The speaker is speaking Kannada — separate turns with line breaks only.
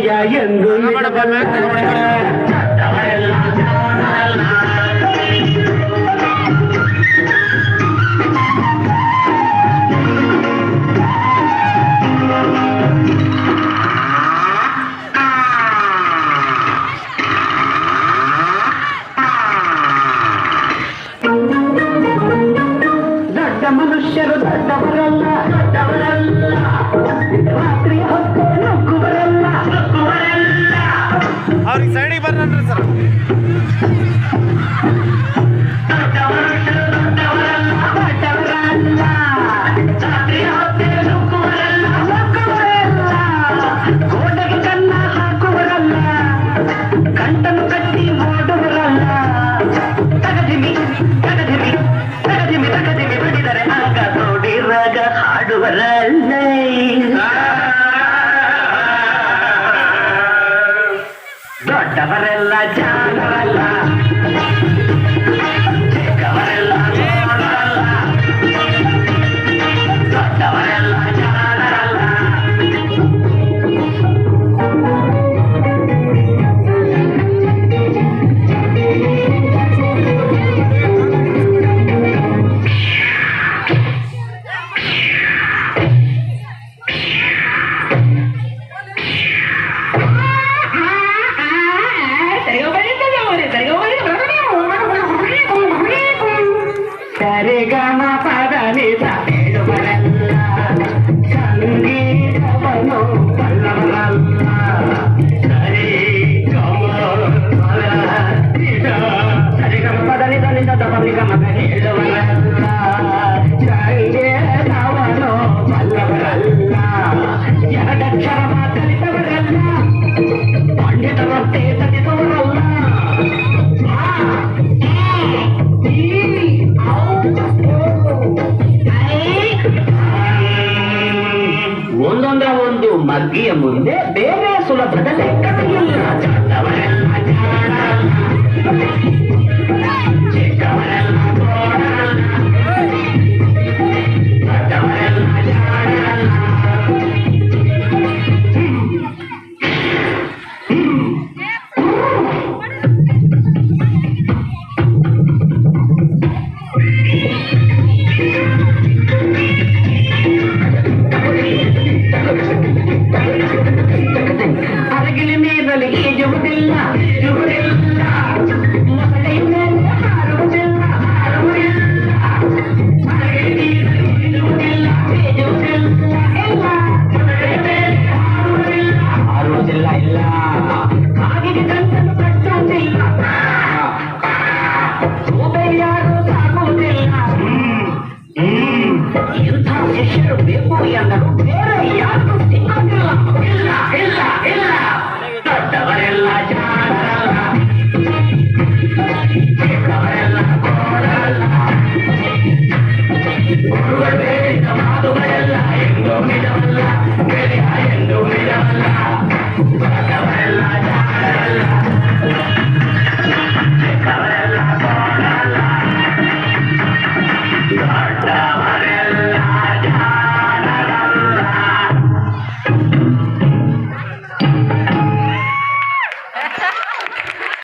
ಅಯ್ಯ ಎಂದು ಮನುಷ್ಯರು ದೊಡ್ಡವರಲ್ಲ ರಾತ್ರಿ ಹೊತ್ತು ನುಗ್ಗುವರಲ್ಲ
ಅವ್ರಿಗೆ ಸೈಡಿಗೆ ಬರ್ರಿ ಸರ್.
ಗೋಡೆಗೆ ಕನ್ನ ಹಾಕುವರಲ್ಲ, ಕಂಟನು ಕಟ್ಟಿ ಓಡುವರಲ್ಲ. ತಗದಿಮಿ ತಗದಿಮಿ ತಗದಿಮಿ ತಗದಿಮಿ ಬಿಡಿದರೆ ಆಗ ನೋಡಿರಾಗ ಹಾಡುವರಲ್ಲ. ದೊಡ್ಡವರೆಲ್ಲ ಜಾಣರಲ್ಲ, ಚಿಕ್ಕವರೆಲ್ಲ ನೋಡಲ್ಲ. ದೊಡ್ಡವರೆಲ್ಲ ಜಾಣರಲ್ಲ. ಸರಿಗಮ ಪದನಿಸ ಹೇಳುವರಲ್ಲ, ಸಂಗೀತವನ್ನು ಬಲ್ಲವರಲ್ಲ. ಸರಿಗಮ ಪದನಿಸ ನಿಜದ ಬಲಿಗಮ ಹೇಳುವರಲ್ಲ, ಸಂಗೀತವನ್ನು ಬಲ್ಲವರಲ್ಲ. ಎರಡಕ್ಷರ ಮಾತಲಿದವರಲ್ಲ, ಪಂಡಿತರಂತೆ ಸತಿಸುವರಲ್ಲ. ಒಂದೊಂದರ ಒಂದು ಮಗ್ಗಿಯ ಮುಂದೆ ಬೇರೆ ಸುಲಭದ ಲೆಕ್ಕವಿಲ್ಲ. ಚಿಕ್ಕವರೆಲ್ಲ ಚಿಕ್ಕವರೆಲ್ಲ ದೊಡ್ಡವರೆಲ್ಲ ಜಾಣರಲ್ಲ. ಅರಗಿನ ಮೇಲಲ್ಲಿ ಈಜುವುದಿಲ್ಲ, ಈಜುವುದಿಲ್ಲ. ಮೊಸಳೆಯ ಮೇಲೆ ಹಾರುವುದಿಲ್ಲ, ಹಾರುವುದಿಲ್ಲ. ಅರಗಿನ ನೀರಲ್ಲಿ ಈಜುವುದಿಲ್ಲ, ಈಜುವುದಿಲ್ಲ. ಇಲ್ಲ, ಮೊಸಳೆಯ ಮೇಲೆ ಹಾರುವುದಿಲ್ಲ, ಹಾರುವುದಿಲ್ಲ. ಇಲ್ಲ, ಕಾಗಿಗೆ ಗಂಟನ್ನು ಕಟ್ಟುವುದಿಲ್ಲ, ಸೂಬೆಯಾರು ಸಾಕುವುದಿಲ್ಲ. ಇಂಥ ಶಿಷ್ಯರು ಬೇಕು ಎಂದರು.